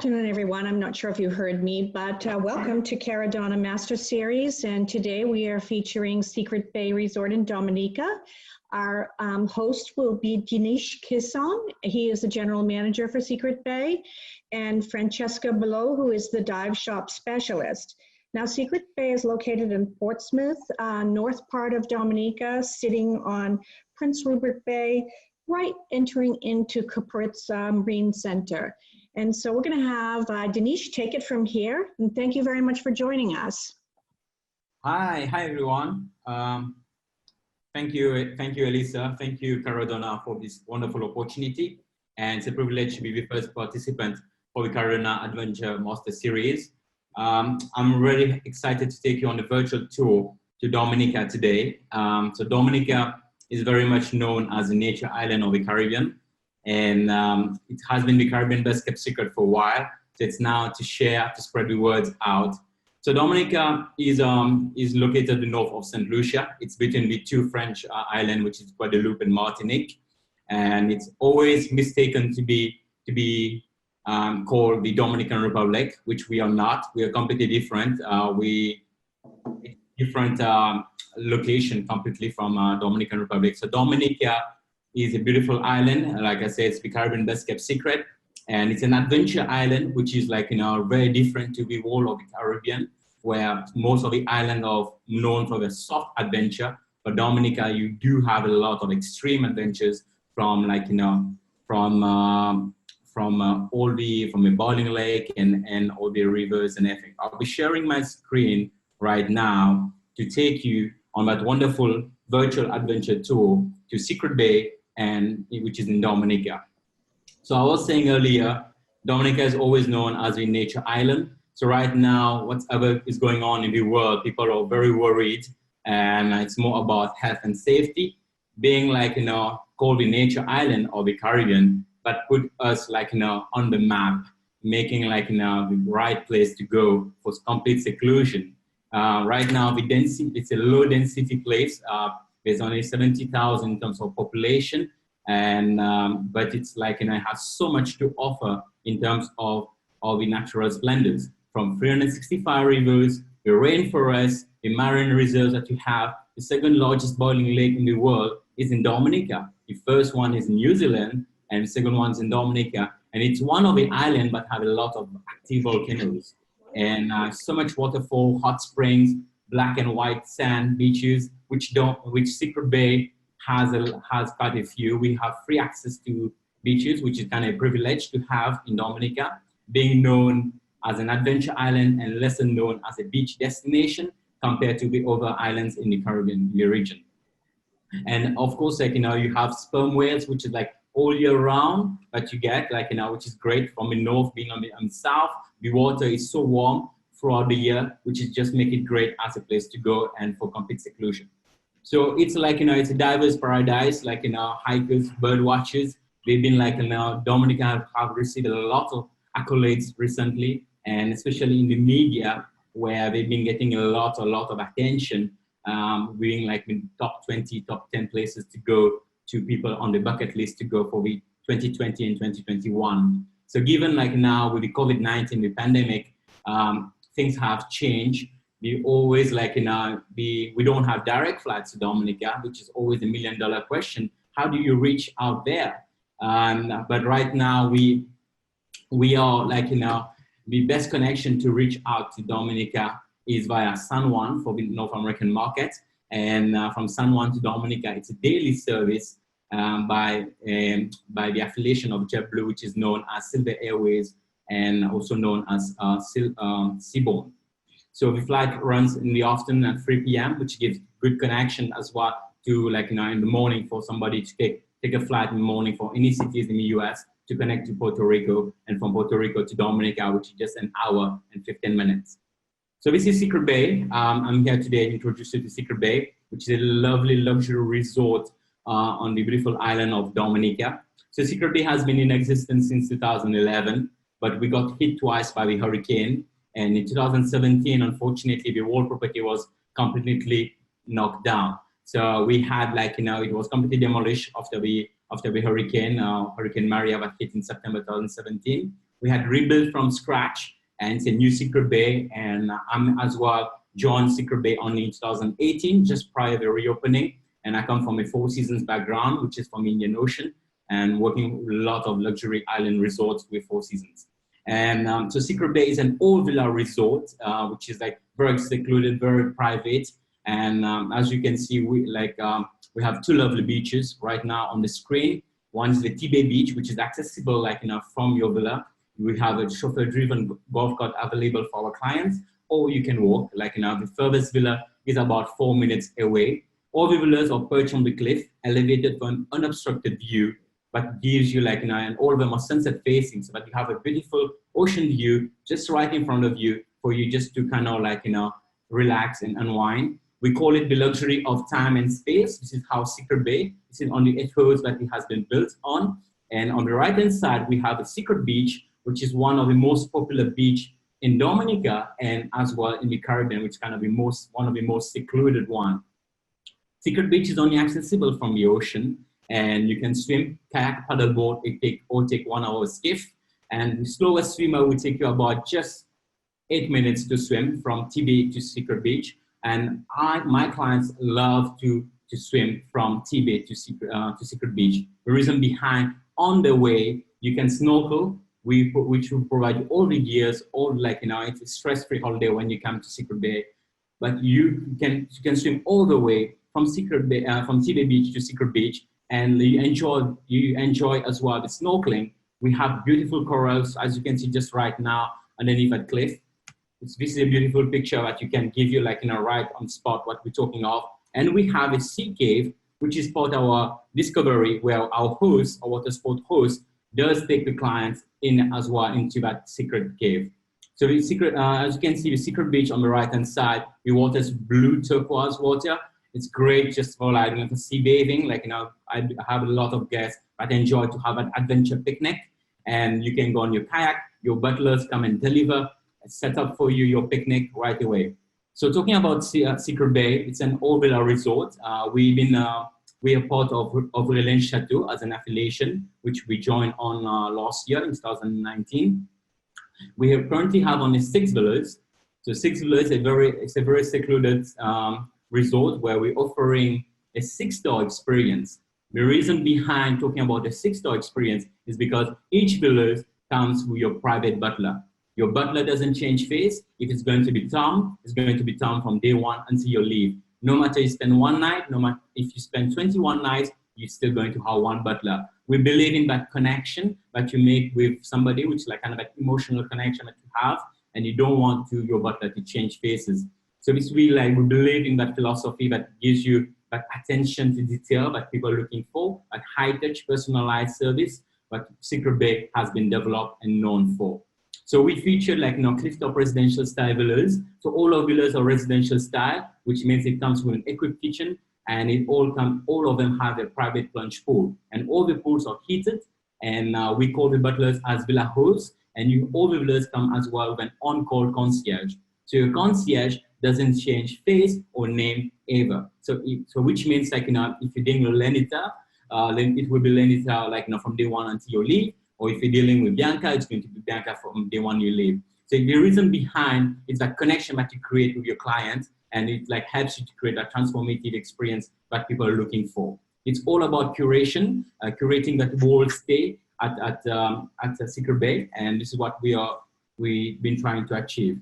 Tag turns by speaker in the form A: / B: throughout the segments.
A: afternoon, everyone. I'm not sure if you heard me, but welcome to Caradonna Master Series. And today we are featuring Secret Bay Resort in Dominica. Our host will be Dinesh Kisson. He is the general manager for Secret Bay, and Francesca Below, who is the dive shop specialist. Now, Secret Bay is located in Portsmouth, north part of Dominica, sitting on Prince Rupert Bay, right entering into Caprit's Marine Center. And so we're going to have Dinesh take it from here. And thank you very much for joining us.
B: Hi everyone. Thank you, Elisa. Thank you, Caradonna, for this wonderful opportunity. And it's a privilege to be the first participant for the Caradonna Adventure Master Series. I'm really excited to take you on a virtual tour to Dominica today. So Dominica is very much known as a nature island of the Caribbean. And it has been the Caribbean best kept secret for a while. So it's now to share, to spread the words out. So Dominica is located north of St. Lucia. It's between the two French islands, which is Guadeloupe and Martinique. And it's always mistaken to be called the Dominican Republic, which we are not. We are completely different. Different location completely from Dominican Republic. So Dominica is a beautiful island. Like I said, it's the Caribbean best kept secret. And it's an adventure island, which is like, very different to the whole of the Caribbean, where most of the islands are known for the soft adventure. But Dominica, you do have a lot of extreme adventures from like, from a boiling lake and all the rivers and everything. I'll be sharing my screen right now to take you on that wonderful virtual adventure tour to Secret Bay, and which is in Dominica. So I was saying earlier, Dominica is always known as a nature island. So right now, whatever is going on in the world, people are very worried, and it's more about health and safety. Being like, called the nature island of the Caribbean, but put us like, on the map, making like, the right place to go for complete seclusion. Right now, the density, it's a low density place. There's only 70,000 in terms of population, and but it's like, it has so much to offer in terms of all the natural splendors, from 365 rivers, the rainforest, the marine reserves that you have. The second largest boiling lake in the world is in Dominica. The first one is in New Zealand, and the second one's in Dominica. And it's one of the islands that have a lot of active volcanoes, and so much waterfall, hot springs, black and white sand beaches, which Secret Bay has quite a few. We have free access to beaches, which is kind of a privilege to have in Dominica, being known as an adventure island and lesser known as a beach destination compared to the other islands in the Caribbean region. And of course, like, you have sperm whales, which is like all year round that you get, like, which is great from the north being on the south. The water is so warm throughout the year, which is just make it great as a place to go and for complete seclusion. So it's like, it's a diverse paradise, like, hikers, bird watchers. They've been like, Dominica have received a lot of accolades recently, and especially in the media, where they've been getting a lot of attention, being like in top 20, top 10 places to go to people on the bucket list to go for the 2020 and 2021. So given like now with the COVID-19, the pandemic, things have changed. We always like, we don't have direct flights to Dominica, which is always $1 million question. How do you reach out there? But right now we are like, the best connection to reach out to Dominica is via San Juan for the North American market. And from San Juan to Dominica, it's a daily service by the affiliation of JetBlue, which is known as Silver Airways and also known as Seabourn. So the flight runs in the afternoon at 3 p.m., which gives good connection as well to like, in the morning for somebody to take a flight in the morning for any cities in the US to connect to Puerto Rico, and from Puerto Rico to Dominica, which is just an hour and 15 minutes. So this is Secret Bay. I'm here today to introduce you to Secret Bay, which is a lovely luxury resort on the beautiful island of Dominica. So Secret Bay has been in existence since 2011, but we got hit twice by the hurricane. And in 2017, unfortunately, the whole property was completely knocked down. So we had like, it was completely demolished after the hurricane, Hurricane Maria that hit in September 2017. We had rebuilt from scratch, and it's a new Secret Bay. And I'm as well joined Secret Bay only in 2018, just prior to the reopening. And I come from a Four Seasons background, which is from Indian Ocean, and working with a lot of luxury island resorts with Four Seasons. And so Secret Bay is an all villa resort, which is like very secluded, very private. And as you can see, we have two lovely beaches right now on the screen. One is the T-Bay Beach, which is accessible from your villa. We have a chauffeur-driven golf cart available for our clients, or you can walk. The furthest villa is about 4 minutes away. All the villas are perched on the cliff, elevated for an unobstructed view, but gives you and all of them are sunset facing, so that you have a beautiful ocean view just right in front of you for you just to relax and unwind. We call it the luxury of time and space. This is how Secret Bay, this is on the earth that it has been built on. And on the right-hand side, we have a Secret Beach, which is one of the most popular beach in Dominica and as well in the Caribbean, which is one of the most secluded one. Secret Beach is only accessible from the ocean, and you can swim, kayak, paddleboard, take 1 hour skiff. And the slowest swimmer will take you about just 8 minutes to swim from T-Bay to Secret Beach. And my clients love to swim from T-Bay to Secret Beach. The reason behind, on the way, you can snorkel, which will provide you all the gears, it's a stress-free holiday when you come to Secret Bay. But you can swim all the way from T-Bay Beach to Secret Beach, and you enjoy as well the snorkeling. We have beautiful corals, as you can see just right now underneath that cliff. This is a beautiful picture that you can give you right on spot what we're talking of. And we have a sea cave, which is part of our discovery, where our host, our water sport host, does take the clients in as well into that secret cave. So the secret, as you can see, the Secret Beach on the right-hand side, the water is blue turquoise water. It's great just for sea bathing. I have a lot of guests that enjoy to have an adventure picnic, and you can go on your kayak. Your butlers come and deliver, set up for you your picnic right away. So talking about Secret Bay, it's an all-villa resort. We are part of Ylang Chateau as an affiliation, which we joined on last year in 2019. We currently have only 6 villas. So 6 villas, it's a very secluded resort where we're offering a 6-star experience. The reason behind talking about the 6-star experience is because each villa comes with your private butler. Your butler doesn't change face. If it's going to be Tom, it's going to be Tom from day one until you leave. No matter you spend 1 night, no matter if you spend 21 nights, you're still going to have one butler. We believe in that connection that you make with somebody, which is an emotional connection that you have, and you don't want your butler to change faces. So it's really we believe in that philosophy that gives you that attention to detail that people are looking for, that high-touch personalized service that Secret Bay has been developed and known for. So we featured clifftop residential style villas. So all our villas are residential style, which means it comes with an equipped kitchen, and all of them have a private plunge pool, and all the pools are heated. And we call the butlers as villa hosts, and all the villas come as well with an on-call concierge. So your concierge doesn't change face or name ever. So which means if you're dealing with Lenita, then it will be Lenita from day one until you leave. Or if you're dealing with Bianca, it's going to be Bianca from day one you leave. So the reason behind is that connection that you create with your client, and it helps you to create a transformative experience that people are looking for. It's all about curation, curating that whole stay at Secret Bay, and this is what we've been trying to achieve.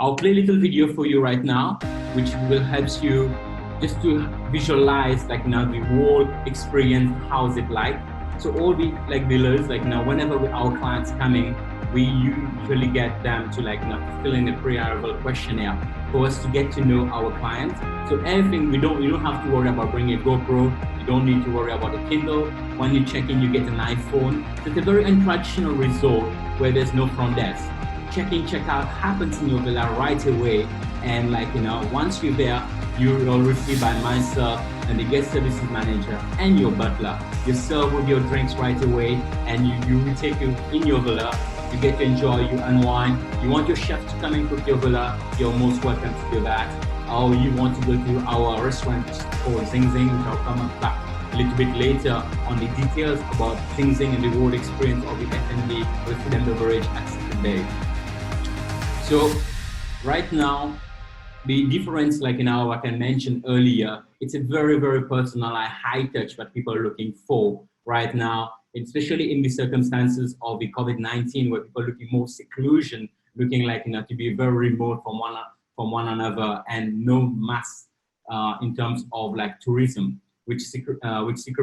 B: I'll play a little video for you right now, which will help you just to visualize the whole experience, how's it like. So all the villas, whenever our clients coming, we usually get them to fill in a pre-arrival questionnaire for us to get to know our clients. So everything, you don't have to worry about bringing a GoPro. You don't need to worry about a Kindle. When you check in, you get an iPhone. So it's a very untraditional resort where there's no front desk. Check-in, check-out happens in your villa right away. And once you're there, you're received by myself and the guest services manager and your butler. You serve with your drinks right away, and we take you in your villa. You get to enjoy, you unwind. You want your chef to come and cook your villa, you're most welcome to do that. Or you want to go to our restaurant called Zing Zing, which I'll come back a little bit later on the details about cleansing and reward experience of the F&B with food and beverage at Secret Bay. So right now, the difference, like like I mentioned earlier, it's a very, very personalized, high touch that people are looking for right now, especially in the circumstances of the COVID-19, where people are looking more seclusion, looking like, to be very remote from one another, and no mass in terms of like tourism, which Secret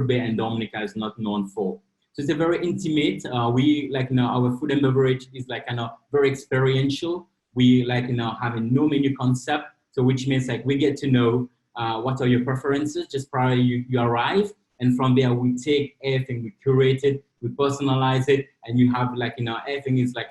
B: Bay and Dominica is not known for. So it's a very intimate, we like, our food and beverage is like very experiential. We like, have a no menu concept. So which means like we get to know what are your preferences just prior you arrive. And from there, we take everything, we curate it, we personalize it, and you have like, everything is like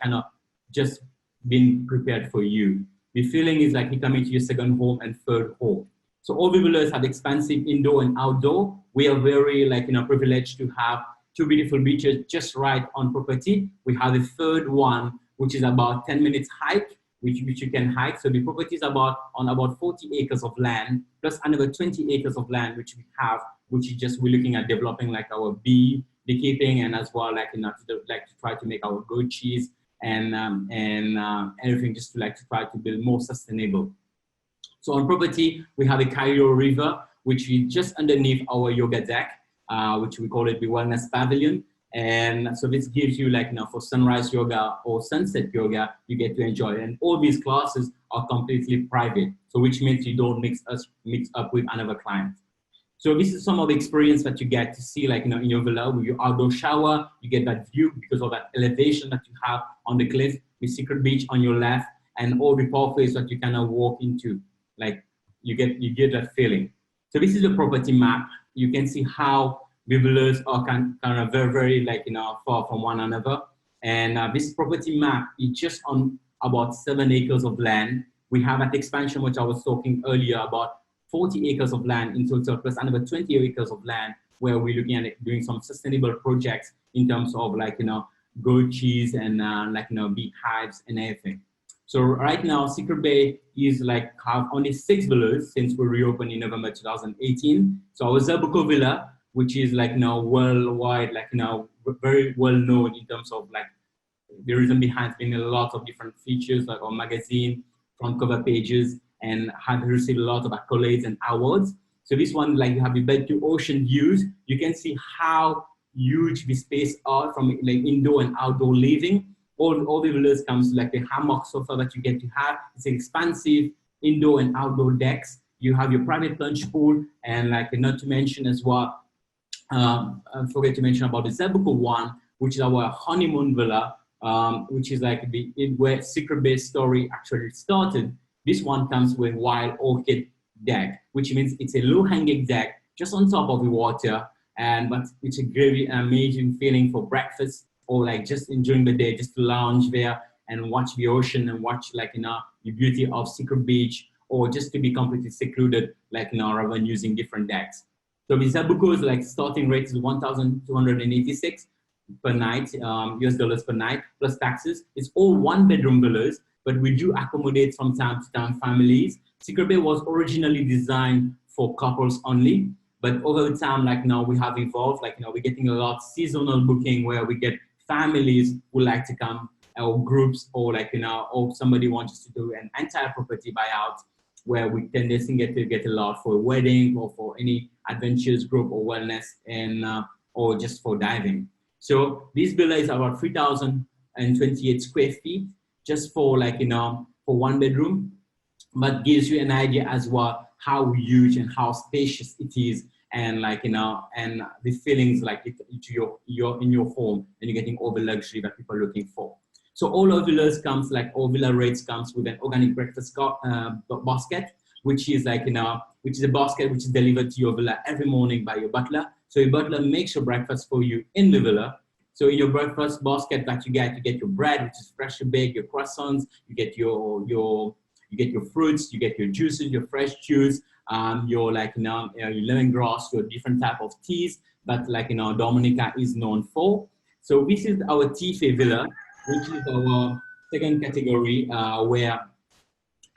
B: just been prepared for you. The feeling is like you're coming to your second home and third home. So all the villas have expansive indoor and outdoor. We are very like, privileged to have 2 beautiful beaches just right on property. We have a third one, which is about 10 minutes hike, which you can hike. So the property is on about 40 acres of land, plus another 20 acres of land, which we have, which is just, we're looking at developing like our beekeeping, and as well, like, to try to make our goat cheese and everything, just to try to build more sustainable. So on property, we have a Cairo River, which is just underneath our yoga deck, which we call it the Wellness Pavilion. And so this gives you like, for sunrise yoga or sunset yoga, you get to enjoy it. And all these classes are completely private. So which means you don't mix up with another client. So this is some of the experience that you get to see, like, in your villa with your outdoor shower. You get that view because of that elevation that you have on the cliff, with Secret Beach on your left, and all the pathways that you walk into. Like you get that feeling. So this is the property map. You can see how the villas are kind of very, very like, far from one another. And this property map is just on about 7 acres of land. We have that expansion, which I was talking earlier about, 40 acres of land in total, plus another 20 acres of land where we're looking at it, doing some sustainable projects in terms of like, goat cheese and bee hives and everything. So right now, Secret Bay is like have only 6 villas since we reopened in November 2018. So our Zabuko Villa, which is like now worldwide, like now very well known in terms of like the reason behind being a lot of different features like on magazine, front cover pages, and had received a lot of accolades and awards. So this one, like you have the bed to ocean views. You can see how huge the space are from like indoor and outdoor living. All the villas comes like the hammock sofa that you get to have. It's expansive indoor and outdoor decks. You have your private plunge pool, and like not to mention as well, I forget to mention about the Zabuko one, which is our honeymoon villa, which is like where Secret Bay story actually started. This one comes with wild orchid deck, which means it's a low-hanging deck just on top of the water, but it's a very amazing feeling for breakfast or like just enjoying the day, just to lounge there and watch the ocean and watch like the beauty of Secret Beach, or just to be completely secluded, like rather than using different decks. So the Zabuko's like starting rate is 1,286 per night, US dollars per night, plus taxes. It's all 1-bedroom villas, but we do accommodate from time to time families. Secret Bay was originally designed for couples only, but over the time, like now we have evolved, like we're getting a lot seasonal booking where we get families who like to come, or groups, or like or somebody wants us to do an entire property buyout, where we tendency to get a lot for a wedding or for any adventures group or wellness, and or just for diving. So this villa is about 3,028 square feet, just for like for 1 bedroom, but gives you an idea as well how huge and how spacious it is, and like and the feelings like you're in your home and you're getting all the luxury that people are looking for. So all our villas comes, like all villa rates comes with an organic breakfast basket, which is like which is a basket which is delivered to your villa every morning by your butler. So your butler makes your breakfast for you in the villa. So in your breakfast basket that you get your bread, which is freshly baked, your croissants, you get your fruits, you get your juices, your fresh juice, your like your lemongrass, your different type of teas that like Dominica is known for. So this is our Tife Villa, which is our second category, where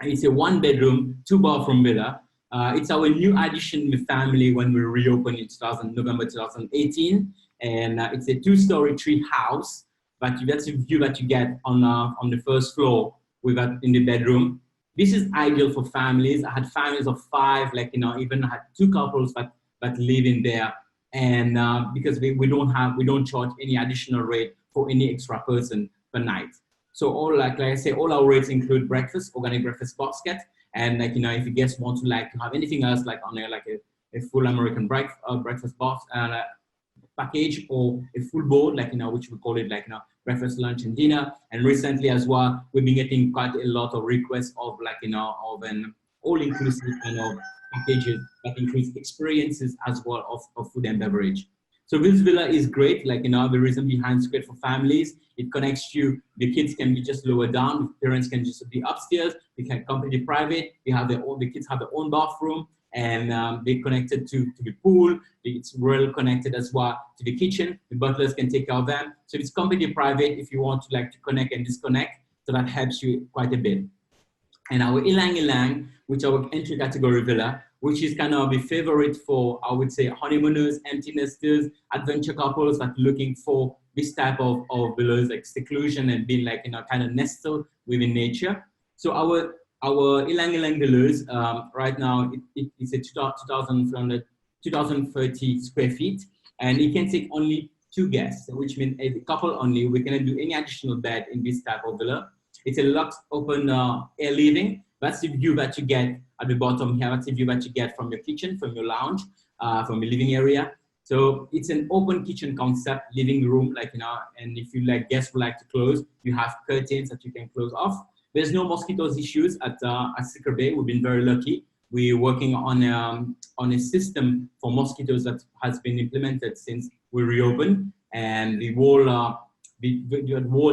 B: it's a 1-bedroom, 2-bathroom villa. It's our new addition in the family when we reopened in November 2018. And it's a 2-story tree house, but that's the view that you get on the first floor with that in the bedroom. This is ideal for families. I had families of 5, like, even I had 2 couples that live in there. And because we don't charge any additional rate for any extra person per night. So all like I say, all our rates include breakfast, organic breakfast basket. And like, if you guests want to have anything else, like on a full American breakfast box, package, or a full board, like, which we call it like, breakfast, lunch, and dinner. And recently as well, we've been getting quite a lot of requests of like, of an all-inclusive kind of packages that includes experiences as well of food and beverage. So this villa is great, like, the reason behind it's great for families. It connects you, the kids can be just lower down, the parents can just be upstairs, they can completely private, the kids have their own bathroom, and they're connected to the pool. It's well connected as well to the kitchen. The butlers can take care of them. So it's completely private if you want to like to connect and disconnect. So that helps you quite a bit. And our Ylang, which our entry category villa, which is kind of a favorite for, I would say, honeymooners, empty nesters, adventure couples that are looking for this type of villas, like seclusion and being like, kind of nestled within nature. So our Ylang villas, right now, it's a 2,030 square feet, and it can take only 2 guests, which means a couple only. We cannot do any additional bed in this type of villa. It's a locked, open air living. That's the view that you get at the bottom here. That's the view that you get from your kitchen, from your lounge, from your living area. So it's an open kitchen concept, living room, like, and if you like guests would like to close, you have curtains that you can close off. There's no mosquitoes issues at Secret Bay. We've been very lucky. We're working on a system for mosquitoes that has been implemented since we reopened, and the whole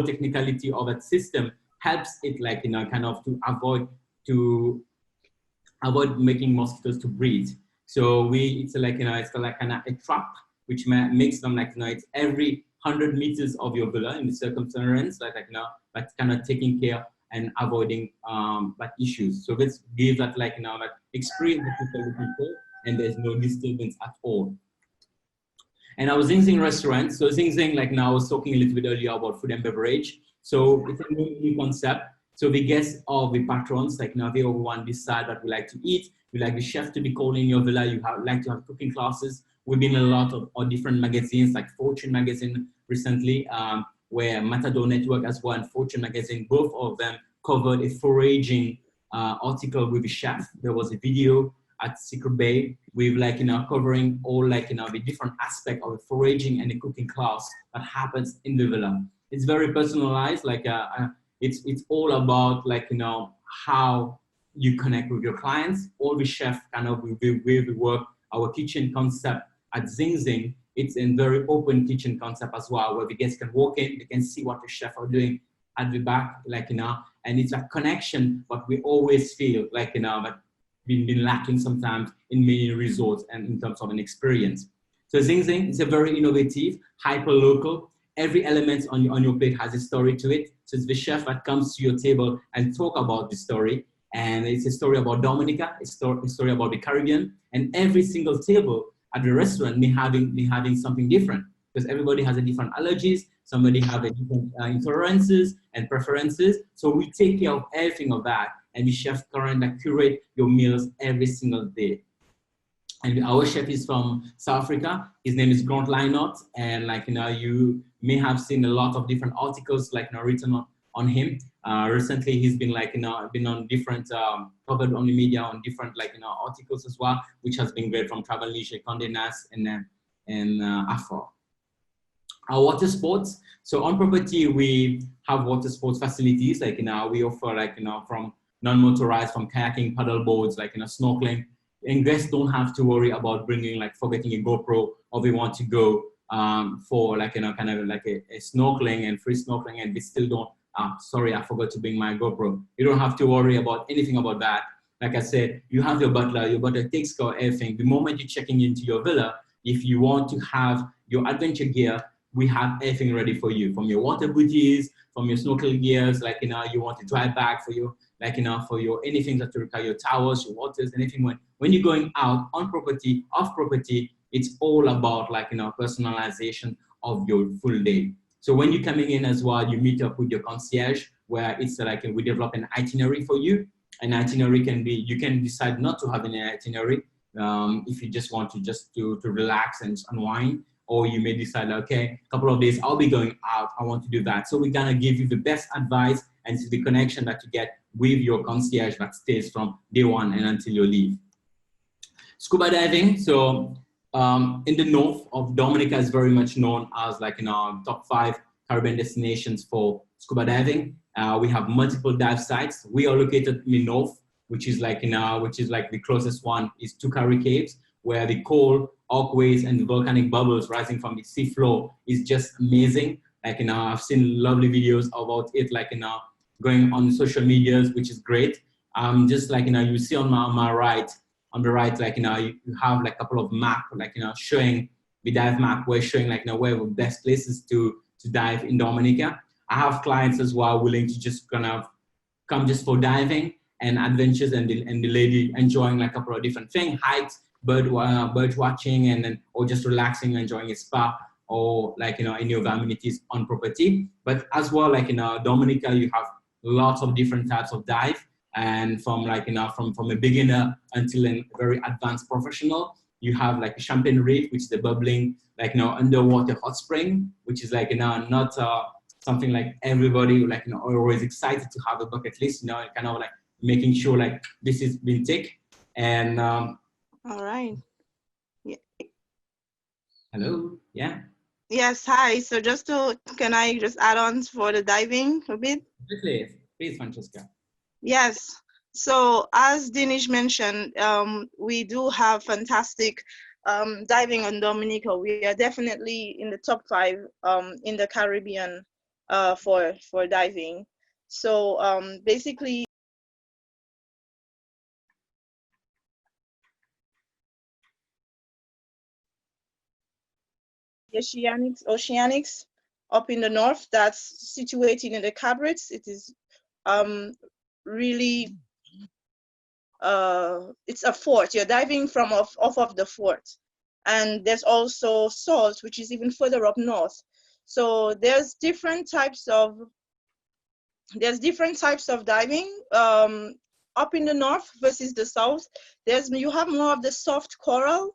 B: technicality of that system helps it, like, kind of to avoid making mosquitoes to breed. So it's like, it's like kind of a trap which makes them, like, it's every 100 meters of your villa in the circumference, like, that's kind of taking care and avoiding that issues. So this gives that, like, that experience that people are looking for, and there's no disturbance at all. And our Zing Zing restaurant. So Zing Zing, like, I was talking a little bit earlier about food and beverage. So it's a new concept. So the guests or the patrons, like, they all want to decide what we like to eat. We like the chef to be called in your villa. You like to have cooking classes. We've been in a lot of different magazines, like Fortune magazine recently, where Matador Network as well and Fortune magazine, both of them covered a foraging article with the chef. There was a video at Secret Bay with, like, covering all, like, the different aspects of the foraging and the cooking class that happens in the villa. It's very personalized, like, it's all about, like, how you connect with your clients. All the chef kind of we work our kitchen concept at Zing Zing. It's a very open kitchen concept as well, where the guests can walk in, they can see what the chef are doing at the back, like, and it's a connection, but we always feel like, that we've been lacking sometimes in many resorts and in terms of an experience. So Zing Zing is a very innovative, hyper local. Every element on your plate has a story to it. So it's the chef that comes to your table and talk about the story. And it's a story about Dominica, a story about the Caribbean. And every single table at the restaurant may having something different, because everybody has a different allergies. Somebody have a different intolerances and preferences. So we take care of everything of that. And the chef currently curate your meals every single day. And our chef is from South Africa. His name is Grant Lynott. And, like, you may have seen a lot of different articles, like, written on him. Recently, he's been, like, been on different, covered on the media on different, like, articles as well, which has been great, from Travel Leisure, Condé Nast, and Afro. Our water sports. So on property, we have water sports facilities. Like, we offer, like, from non-motorized, from kayaking, paddle boards, like, snorkeling. And guests don't have to worry about bringing, like, forgetting a GoPro, or they want to go for, like, kind of like a snorkeling and free snorkeling, and they still don't, sorry, I forgot to bring my GoPro. You don't have to worry about anything about that. Like I said, you have your butler takes care of everything. The moment you're checking into your villa, if you want to have your adventure gear we have everything ready for you, from your water booties, from your snorkel gears, like, you want a dry bag for you, like, for your anything that you require, your towels, your waters, anything. When you're going out on property, off property, it's all about, like, personalization of your full day. So when you're coming in as well, you meet up with your concierge, where it's like we develop an itinerary for you. An itinerary can be, you can decide not to have an itinerary if you just want to relax and unwind, or you may decide, okay, a couple of days I'll be going out, I want to do that. So we're gonna give you the best advice, and it's the connection that you get with your concierge that stays from day one and until you leave. Scuba diving. So in the north of Dominica is very much known as, like, top 5 Caribbean destinations for scuba diving. We have multiple dive sites. We are located in the north, which is like the closest one is Tukari Caves, where the coal, arcways, and the volcanic bubbles rising from the seafloor is just amazing. Like, I've seen lovely videos about it, like, going on social medias, which is great. Just like, you see on my right, on the right, like, you have like a couple of map, like, showing the dive map, where showing, like, where the best places to dive in Dominica. I have clients as well willing to just kind of come just for diving and adventures, and the lady enjoying like a couple of different things, hikes, bird watching, and then, or just relaxing, enjoying a spa, or like, any of the amenities on property. But as well, like, Dominica, you have lots of different types of dive, and from, like, from a beginner until a very advanced professional. You have like a champagne reef, which is the bubbling, like, underwater hot spring, which is like, not something like everybody, like, always excited to have a bucket list, kind of like making sure like this is been ticked. And
C: all right. Yeah.
B: Hello. Yeah.
C: Yes. Hi. So can I just add on for the diving a bit?
B: Please, Francesca.
C: Yes. So as Dinesh mentioned, we do have fantastic diving on Dominica. We are definitely in the top 5 in the Caribbean for diving. So basically, Oceanics up in the north, that's situated in the Cabrits. It is really it's a fort. You're diving from off of the fort. And there's also Salt, which is even further up north. So there's different types of diving up in the north versus the south. You have more of the soft coral,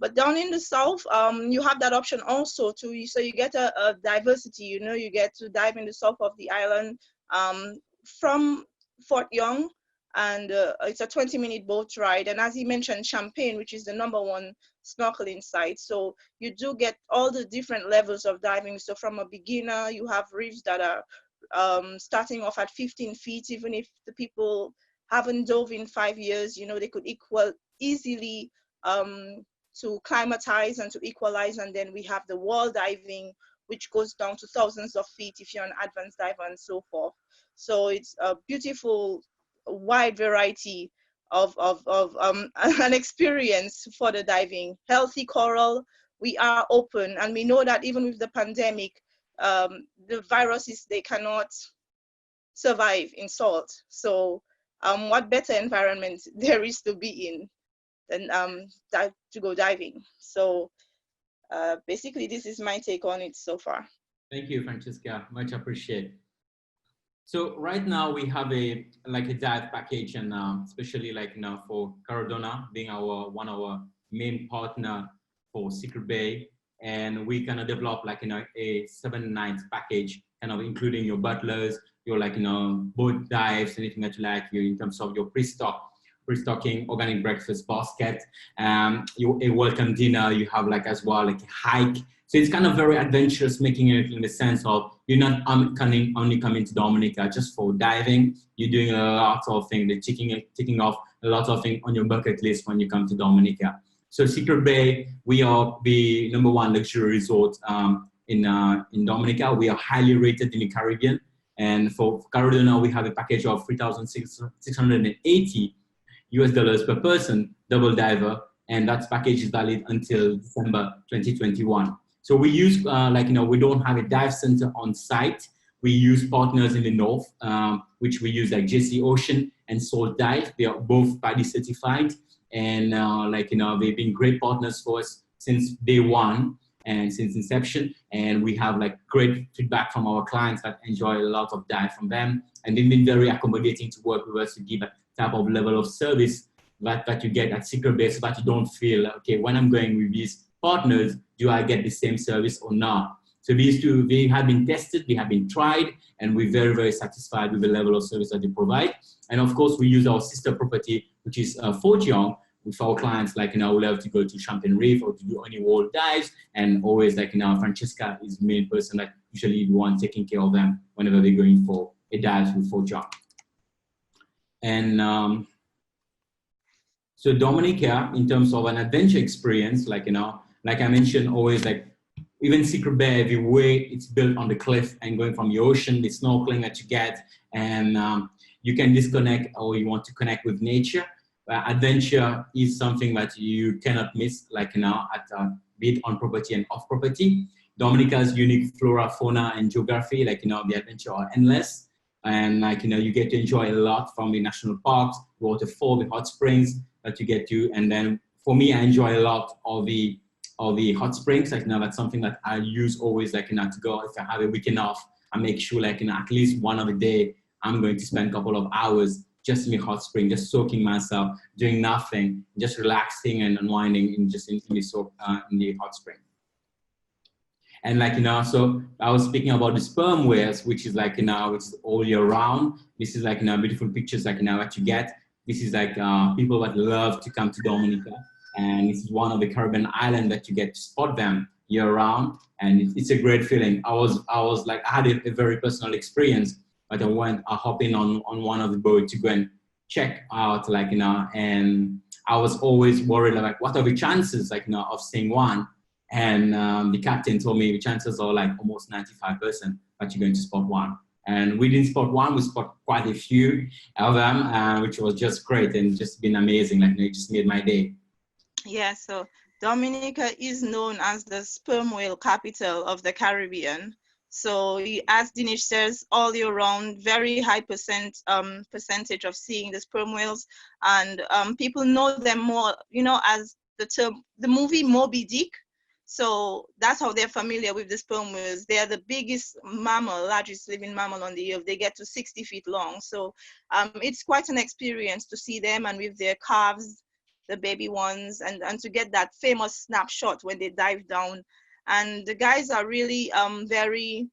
C: but down in the south, you have that option also too. So you get a diversity. You get to dive in the south of the island from Fort Young, and it's a 20-minute boat ride. And as he mentioned, Champagne, which is the #1 snorkeling site. So you do get all the different levels of diving. So from a beginner, you have reefs that are starting off at 15 feet. Even if the people haven't dove in 5 years, they could easily to climatize and to equalize. And then we have the wall diving, which goes down to thousands of feet if you're an advanced diver and so forth. So it's a beautiful, wide variety of an experience for the diving. Healthy coral, we are open, and we know that even with the pandemic, the viruses, they cannot survive in salt. So what better environment there is to be in than to go diving. So basically, this is my take on it so far.
B: Thank you, Francesca. Much appreciated. So right now we have a dive package, and especially for Caradonna being one of our main partner for Secret Bay, and we kind of develop a 7 nights package, kind of including your butlers, your boat dives, anything that you like, in terms of your pre-stocking, organic breakfast basket, a welcome dinner. You have as well a hike. So it's kind of very adventurous, making it in the sense of you're not only coming to Dominica just for diving. You're doing a lot of things, ticking off a lot of things on your bucket list when you come to Dominica. So Secret Bay, we are the #1 luxury resort in Dominica. We are highly rated in the Caribbean. And for Caradonna, we have a package of $3,680 per person, double diver. And that package is valid until December 2021. So we use, we don't have a dive center on site. We use partners in the north, which we use like JC Ocean and Salt Dive. They are both PADI certified. And they've been great partners for us since day one and since inception. And we have like great feedback from our clients that enjoy a lot of dive from them. And they've been very accommodating to work with us to give a type of level of service that you get at Secret Bay, so that you don't feel, okay, when I'm going with these partners, do I get the same service or not? So these two, they have been tested, they have been tried, and we're very, very satisfied with the level of service that they provide. And of course, we use our sister property, which is Fort Young, with our clients, we love to go to Champagne Reef or to do any wall dives. And always, Francesca is the main person that usually the one taking care of them whenever they're going for a dive with Fort Young. And so Dominica, in terms of an adventure experience, like I mentioned, always even Secret Bay, the way it's built on the cliff and going from the ocean, the snorkeling that you get, and you can disconnect or you want to connect with nature. Adventure is something that you cannot miss, be it on property and off property. Dominica's unique flora, fauna, and geography, the adventure are endless. And you get to enjoy a lot from the national parks, waterfall, the hot springs that you get to. And then for me, I enjoy a lot of the hot springs. That's something that I use always, to go. If I have a weekend off, I make sure at least one of the day, I'm going to spend a couple of hours just in the hot spring, just soaking myself, doing nothing, just relaxing and unwinding in the hot spring. And so I was speaking about the sperm whales, which is which is all year round. This is beautiful pictures that you get. This is people that love to come to Dominica, and this is one of the Caribbean islands that you get to spot them year round, and it's a great feeling. I had a very personal experience, but I hopped in on one of the boats to go and check out, and I was always worried what are the chances of seeing one. And the captain told me the chances are almost 95% that you're going to spot one. And we didn't spot one, we spot quite a few of them, which was just great and just been amazing. It just made my day.
C: Yeah, so Dominica is known as the sperm whale capital of the Caribbean. So as Dinesh says, all year round, very high percentage of seeing the sperm whales. And people know them more, as the movie Moby Dick. So that's how they're familiar with the sperm whales. They are the biggest mammal, largest living mammal on the earth. They get to 60 feet long. So it's quite an experience to see them, and with their calves, the baby ones, and to get that famous snapshot when they dive down. And the guys are really very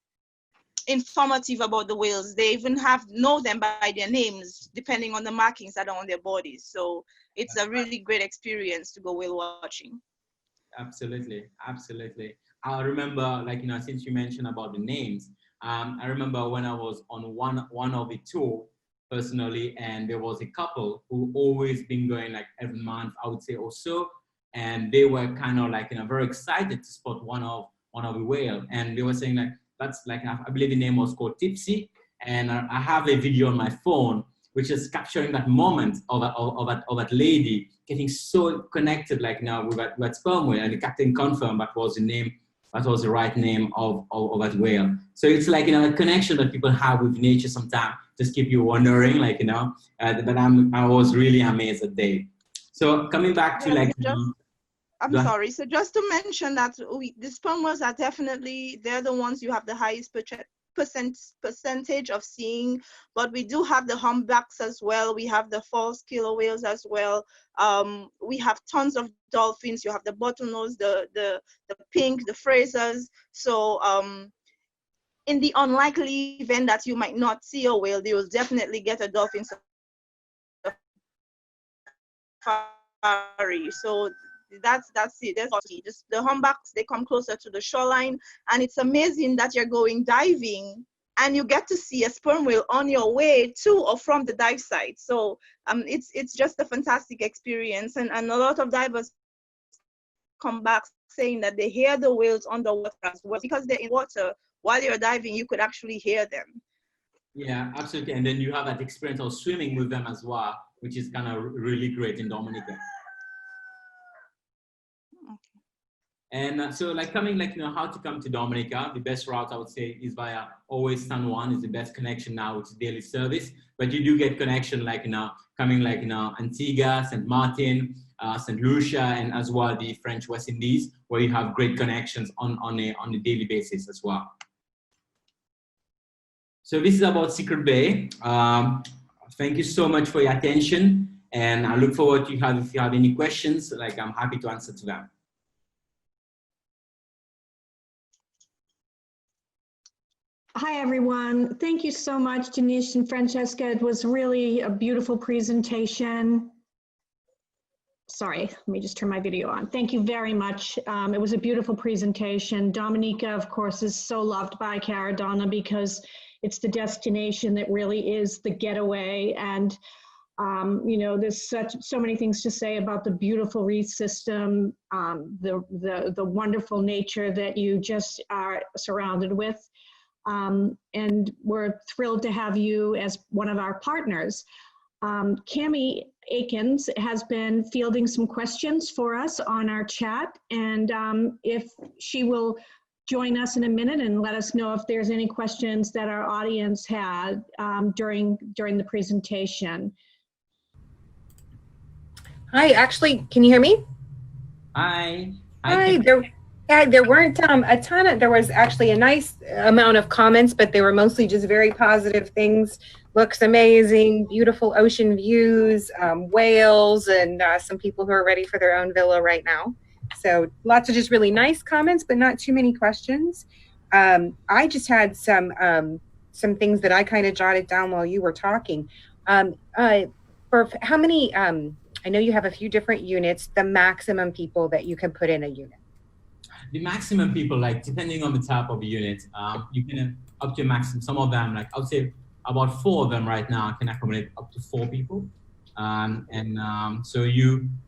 C: informative about the whales. They even know them by their names, depending on the markings that are on their bodies. So it's a really great experience to go whale watching.
B: Absolutely, absolutely. I remember, since you mentioned about the names, I remember when I was on one of the tour personally, and there was a couple who always been going every month, I would say, or so, and they were kind of very excited to spot one of the whale, and they were saying that's I believe the name was called Tipsy, and I have a video on my phone which is capturing that moment of that lady getting so connected with that sperm whale, and the captain confirmed that was the right name of that whale. So it's a connection that people have with nature sometimes just keep you wondering, but I was really amazed that day. So coming back to
C: I'm sorry. So just to mention that the sperm whales are definitely, they're the ones you have the highest percentage of seeing, but we do have the humpbacks as well. We have the false killer whales as well. We have tons of dolphins. You have the bottlenose, the pink, the Frasers. So in the unlikely event that you might not see a whale, they will definitely get a dolphin safari. So that's it. Just the humpbacks, they come closer to the shoreline, and it's amazing that you're going diving and you get to see a sperm whale on your way to or from the dive site. So it's just a fantastic experience, and a lot of divers come back saying that they hear the whales underwater as well, because they're in water. While you're diving, you could actually hear them.
B: Yeah, absolutely. And then you have that experience of swimming with them as well, which is kind of really great in Dominica. And so like coming like, how to come to Dominica, the best route I would say is via always San Juan is the best connection now, which is daily service. But you do get connection like, coming like, Antigua, St. Martin, St. Lucia, and as well the French West Indies, where you have great connections on a daily basis as well. So this is about Secret Bay. Thank you so much for your attention. And I look forward to if you have any questions, like I'm happy to answer to them.
A: Hi, everyone. Thank you so much, Denise and Francesca. It was really a beautiful presentation. Sorry, let me just turn my video on. Thank you very much. It was a beautiful presentation. Dominica, of course, is so loved by Caradonna because it's the destination that really is the getaway. And, there's so many things to say about the beautiful reef system, the wonderful nature that you just are surrounded with. And we're thrilled to have you as one of our partners. Cami Akins has been fielding some questions for us on our chat, and if she will join us in a minute and let us know if there's any questions that our audience had during the presentation.
D: Hi, actually, can you hear me?
B: Hi.
D: Hi. There weren't a ton of, there was actually a nice amount of comments, but they were mostly just very positive things. Looks amazing, beautiful ocean views, whales, and some people who are ready for their own villa right now. So lots of just really nice comments, but not too many questions. I just had some things that I kind of jotted down while you were talking. For how many, I know you have a few different units, the maximum people that you can put in a unit.
B: The maximum people, like depending on the type of unit, you can up to a maximum. Some of them, like I would say about 4 of them right now can accommodate up to 4 people. So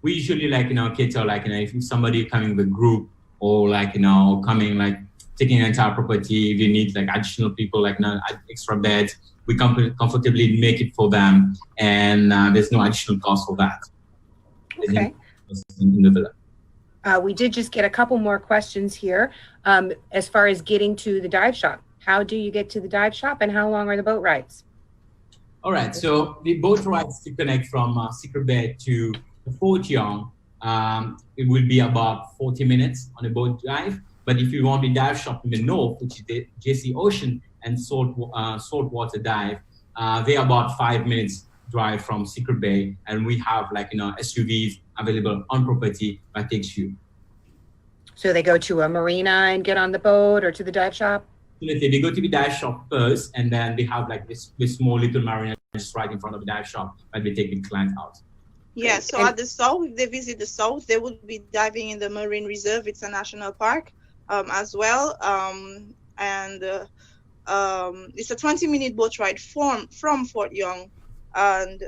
B: we usually like, cater like, if somebody coming with a group or like, coming like taking an entire property, if you need like additional people, like extra beds, we comfortably make it for them. And there's no additional cost for that.
D: Okay.
B: In the villa.
D: We did just get a couple more questions here. As far as getting to the dive shop, how do you get to the dive shop and how long are the boat rides?
B: All right, so the boat rides to connect from Secret Bay to Fort Ylang, it will be about 40 minutes on a boat drive. But if you want the dive shop in the north, which is the JC Ocean and saltwater dive, they're about 5 minutes drive from Secret Bay, and we have like SUVs available on property that takes you.
D: So they go to a marina and get on the boat, or to the dive shop?
B: They go to the dive shop first, and then they have like this small little marina just right in front of the dive shop, and they take the client out.
C: Yeah, so at the south, if they visit the south, they will be diving in the Marine Reserve. It's a national park as well. It's a 20-minute boat ride from Fort Ylang. And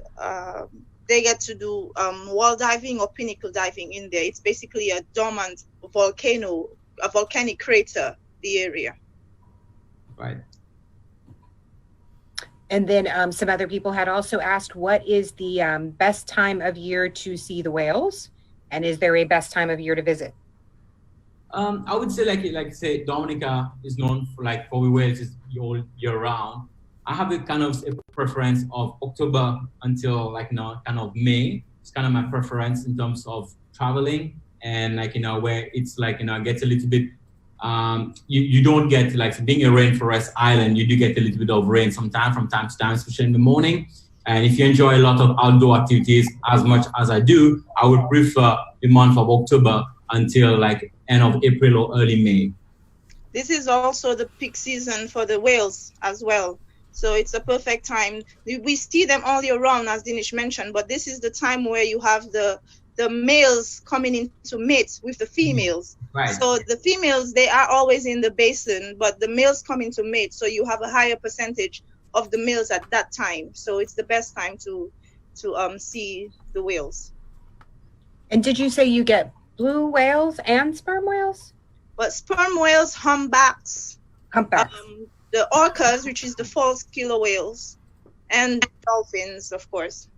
C: they get to do wall diving or pinnacle diving in there. It's basically a dormant volcano, a volcanic crater, the area.
B: Right.
D: And then some other people had also asked, what is the best time of year to see the whales? And is there a best time of year to visit?
B: I would say like say Dominica is known for the whales is all year round. I have a kind of a preference of October until kind of May. It's kind of my preference in terms of traveling, and where it's gets a little bit you don't get being a rainforest island, you do get a little bit of rain from time to time, especially in the morning. And if you enjoy a lot of outdoor activities as much as I do, I would prefer the month of October until end of April or early May.
C: This is also the peak season for the whales as well. So it's a perfect time. We see them all year round, as Dinesh mentioned, but this is the time where you have the males coming in to mate with the females.
B: Right.
C: So the females, they are always in the basin, but the males come in to mate. So you have a higher percentage of the males at that time. So it's the best time to see the whales.
D: And did you say you get blue whales and sperm whales?
C: But sperm whales, humpbacks.
D: Humpbacks.
C: The orcas, which is the false killer whales, and dolphins, of course.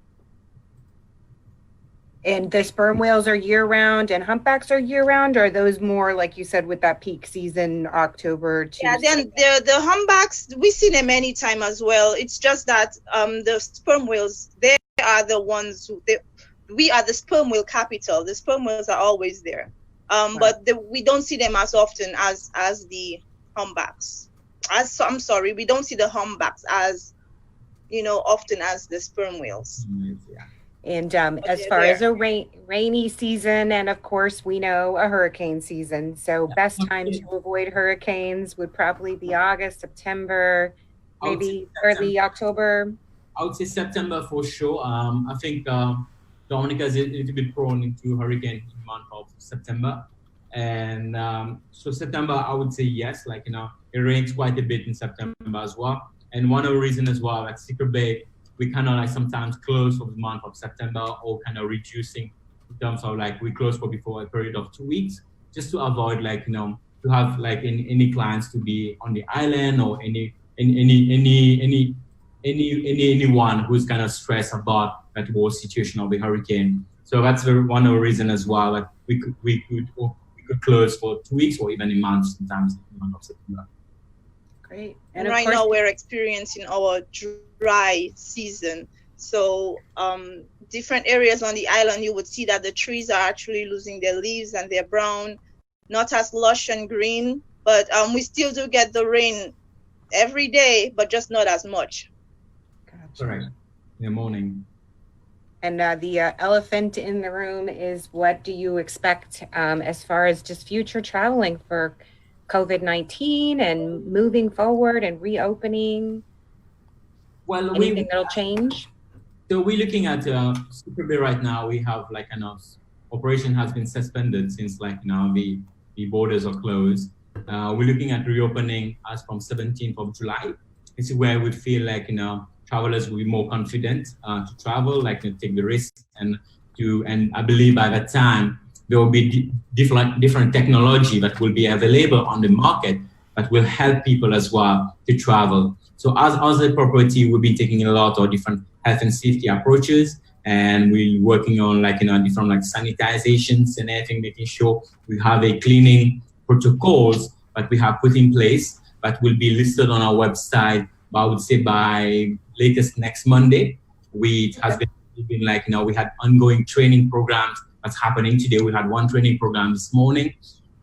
D: And the sperm whales are year round and humpbacks are year round, or are those more, like you said, with that peak season, October to?
C: Yeah, then the humpbacks, we see them anytime as well. It's just that the sperm whales, they are the ones we are the sperm whale capital. The sperm whales are always there. But we don't see them as often as the humpbacks. I'm sorry, we don't see the humpbacks as, often as the sperm whales.
B: Yeah.
D: And as far as a rainy season, and of course we know a hurricane season. So best time to avoid hurricanes would probably be August, September, maybe early October.
B: I would say September for sure. I think Dominica is a little bit prone into hurricane in the month of September. And so September, I would say yes, it rains quite a bit in September as well. And one of the reasons as well, like Secret Bay, we kind of sometimes close for the month of September, or kind of reducing in terms of we close for before a period of 2 weeks, just to avoid to have any clients to be on the island, or anyone who's kind of stressed about that whole situation of the hurricane. So that's one of the reasons as well. We could close for 2 weeks or even a month sometimes in the month of September.
D: Great.
C: And right now we're experiencing our dry season. So different areas on the island, you would see that the trees are actually losing their leaves and they're brown, not as lush and green, but we still do get the rain every day, but just not as much.
B: Gotcha. Correct. In the morning.
D: And the elephant in the room is, what do you expect as far as just future traveling for COVID-19 and moving forward and reopening?
B: Well,
D: anything that'll change?
B: So we're looking at Secret Bay right now. We have operation has been suspended since the borders are closed. We're looking at reopening as from 17th of July. This is where we feel travelers will be more confident to travel, to take the risk, and I believe by that time there will be different technology that will be available on the market that will help people as well to travel. So as a property, we'll be taking a lot of different health and safety approaches, and we're working on different sanitizations and everything, making sure we have a cleaning protocols that we have put in place that will be listed on our website. I would say by latest next Monday. We had ongoing training programs that's happening today. We had one training program this morning,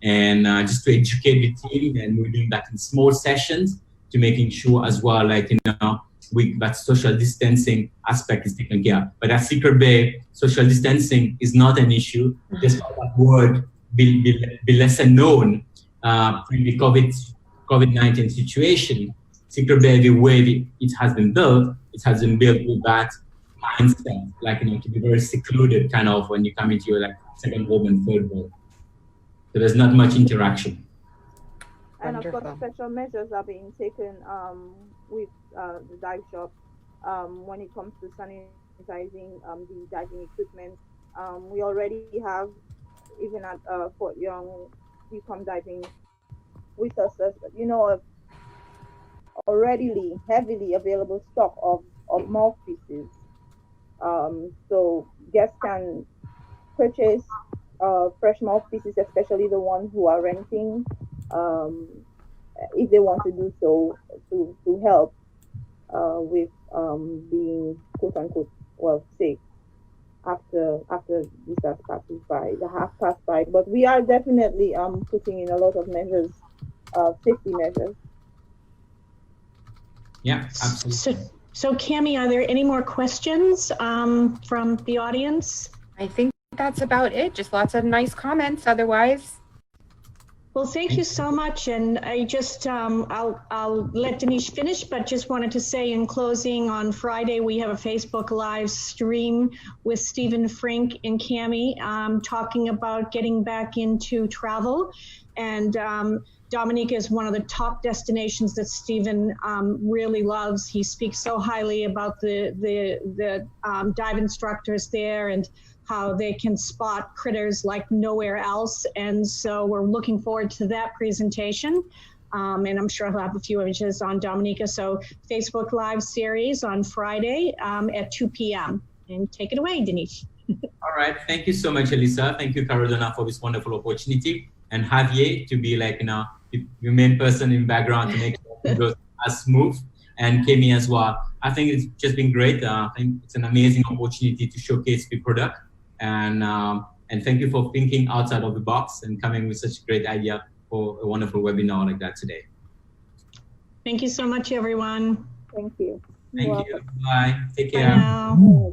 B: and just to educate the team, and we're doing that in small sessions to making sure as well, that social distancing aspect is taken care of. But at Secret Bay, social distancing is not an issue. Just that word be lesser known pre the COVID-19 situation. Secret Bay, the way it has been built with that mindset, to be very secluded when you come into your second home and third home. So there's not much interaction.
C: And of course, special measures are being taken with the dive shop when it comes to sanitizing the diving equipment. We already have, even at Fort Young, you come diving with us, already heavily available stock of mouthpieces. So guests can purchase fresh mouthpieces, especially the ones who are renting, if they want to do so, to help with being quote unquote safe after this has passed by. But we are definitely putting in a lot of measures, safety measures.
B: Yeah, absolutely.
A: So Cammie, are there any more questions from the audience?
D: I think that's about it. Just lots of nice comments otherwise.
A: Well, thank you so much. And I just, I'll let Denise finish, but just wanted to say in closing, on Friday, we have a Facebook Live stream with Stephen Frink and Cammie talking about getting back into travel. And Dominica is one of the top destinations that Stephen really loves. He speaks so highly about the dive instructors there and how they can spot critters like nowhere else. And so we're looking forward to that presentation. And I'm sure he'll have a few images on Dominica. So Facebook Live series on Friday at 2 p.m. And take it away, Denise.
B: All All right. Thank you so much, Elisa. Thank you, Caradonna, for this wonderful opportunity. And Javier to be like, your main person in background to make sure it goes as smooth. And Kemi as well. I think it's just been great. I think it's an amazing opportunity to showcase the product. And thank you for thinking outside of the box and coming with such a great idea for a wonderful webinar like that today.
A: Thank you so much, everyone.
E: Thank you.
B: Thank you. Bye. Take care.
A: Bye now.